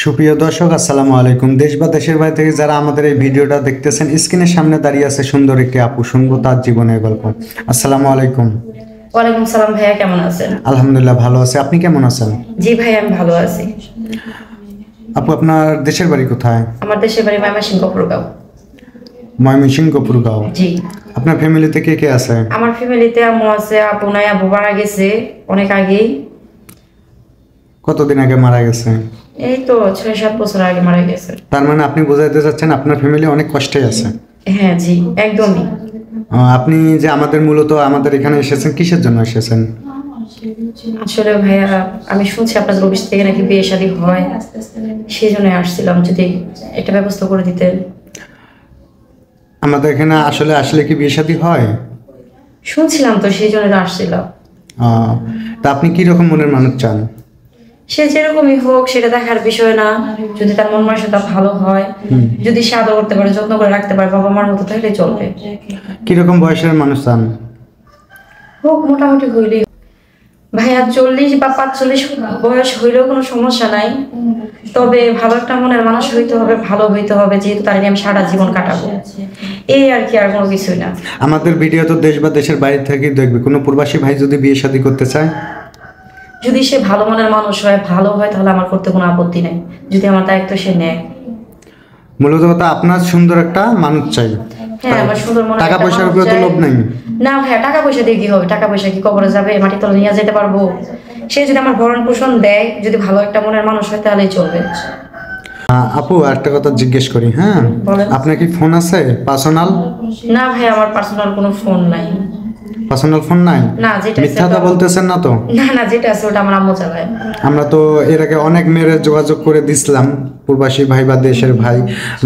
সুপ্রিয় দর্শক, আসসালামু আলাইকুম। দেশ বা দেশের বাইরে থেকে যারা আমাদের এই ভিডিওটা দেখতেছেন, স্ক্রিনের সামনে দাঁড়িয়ে আছে সুন্দর একটি আপু, শুনবো তার জীবনের গল্প। আসসালামু আলাইকুম। ওয়ালাইকুম সালাম ভাইয়া, কেমন আছেন? আলহামদুলিল্লাহ ভালো আছে, আপনি কেমন আছেন? জি ভাই, আমি ভালো আছি। আপু, আপনার দেশের বাড়ি কোথায়? আমার দেশের বাড়ি ময়মনসিংহ কপুরগাঁও। ময়মনসিংহ কপুরগাঁও। জি। আপনার ফ্যামিলিতে কে কে আছে? আমার ফ্যামিলিতে আম্মু আছে, আব্বু নাই, আব্বু মারা গেছে অনেক আগেই। কতদিন আগে মারা গেছে? এই তো 6-7 বছর আগে মারা গেছে। তার মানে আপনি বোঝাইতে চাচ্ছেন আপনার ফ্যামিলি অনেক কষ্টে আছে? হ্যাঁ জি, একদমই। আপনি যে আমাদের এখানে এসেছেন, কিসের জন্য এসেছেন? আসলে ভাইয়া, আমি শুনছি আপনাদের অফিস থেকে নাকি বিয়ে শাদী হয়, সেই জন্য আসছিলাম, যদি একটা ব্যবস্থা করে দিতেন। আমাদের এখানে আসলে কি বিয়ে শাদী হয়? শুনছিলাম তো, সেই জন্য আসছিলাম। তা আপনি কি রকম মনের মানুষ চান? সে যেরকমই হোক সেটা দেখার বিষয় না, যদি তার মন মানসিকতা ভালো হয়, যদি সে আদর করতে পারে, যত্ন করে রাখতে পারে, বাবা মার মতো, তাহলে চলবে। কিরকম বয়সের মানুষ চান? হোক মোটামুটি হইলেই। ভাইয়া 40 বা 45 বয়স হইলেও কোনো সমস্যা নাই, তবে ভালো একটা মনের মানুষ হইতে হবে, ভালো হইতে হবে, যেহেতু তার নিয়ে আমি সারা জীবন কাটাবো, এই আর কি, আর কোনো কিছুই না। আমাদের ভিডিও তো দেশ বা দেশের বাইরে থেকে দেখবে, কোনো প্রবাসী ভাই যদি বিয়ে শাদী করতে চায়, যদি সে ভালো মনের মানুষ হয়, ভালো হয়, তাহলে আমার করতে কোনো আপত্তি নাই, যদি আমার দায়িত্ব সে নেয়। মূলত কথা আপনার সুন্দর একটা মানুষ চাই। হ্যাঁ, আমার সুন্দর মনে টাকা পয়সার উপরে তো লোভ নাই। না ভাইয়া, টাকা পয়সা দিয়ে কি হবে? টাকা পয়সা কি কবরে যাবে? মাটি তলে নিয়ে যেতে পারবো? সে যদি আমার ভরণ পোষণ দেয়, যদি ভালো একটা মনের মানুষ হয়, তাহলেই চলবে। আপু, একটা কথা জিজ্ঞেস করি, হ্যাঁ? বলেন। আপনার কি ফোন আছে পার্সোনাল? না ভাই, আমার পার্সোনাল কোনো ফোন নাই। পার্সোনাল ফোন নাই? না, যেটা আছে মিথ্যাটা বলতেছেন না তো? না, যেটা আছে ওটা আমার আম্মু চালায়। আমরা তো এর আগে অনেক মেয়ের যোগাযোগ করে দিছিলাম, প্রবাসী ভাই বা দেশের ভাই,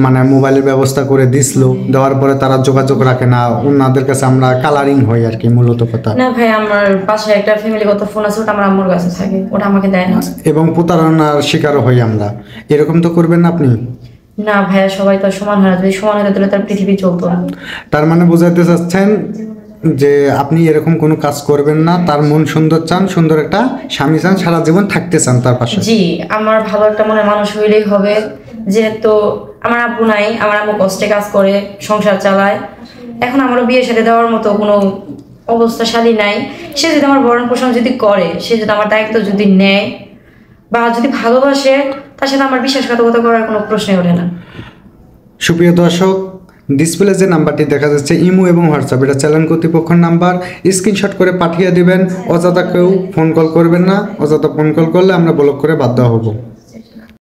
মানে মোবাইলের ব্যবস্থা করে দিছিল, দেওয়ার পরে তারা যোগাযোগ রাখে না, ওনাদের কাছে আমরা কালারিং হই আর কি, মূলত কথা। না ভাই, আমার পাশে একটা ফ্যামিলিগত ফোন আছে, ওটা আমার আম্মুর কাছে থাকে, ওটা আমাকে দেয় না। এবং প্রতারণার শিকারও হই আমরা। এরকম তো করবেন না আপনি? না ভাইয়া, সবাই তো সমান হয় না, যদি সমান হতে তাহলে তার পৃথিবী চলতো না। তার মানে বোঝাতে চাচ্ছেন যে আপনি এরকম কোনো কাজ করবেন না, তার মন সুন্দর চান, সুন্দর একটা স্বামী চান, সারা জীবন থাকতে চান তার পাশে? জি, আমার ভালো একটা মনের মানুষ হইলেই হবে। যেহেতু আমার আব্বু নাই, আমার আম্মু কষ্টে কাজ করে সংসার চালায়, এখন আমারও বিয়ে সাথে দেওয়ার মতো কোনো অবস্থাশালী নাই। সে যদি আমার ভরণ পোষণ যদি করে, সে যদি আমার দায়িত্ব যদি নেয় বা যদি ভালোবাসে, তার সাথে আমার বিশ্বাসঘাতকতা করার কোনো প্রশ্নই ওঠে না। সুপ্রিয় দর্শক, ডিসপ্লে যে নাম্বারটি দেখা যাচ্ছে ইমো এবং হোয়াটসঅ্যাপ, এটা চ্যানেল কর্তৃপক্ষের নাম্বার, স্ক্রিনশট করে পাঠিয়ে দিবেন। অযথা কেউ ফোন কল করবেন না, অযথা ফোন কল করলে আমরা ব্লক করে বাধ্য হব।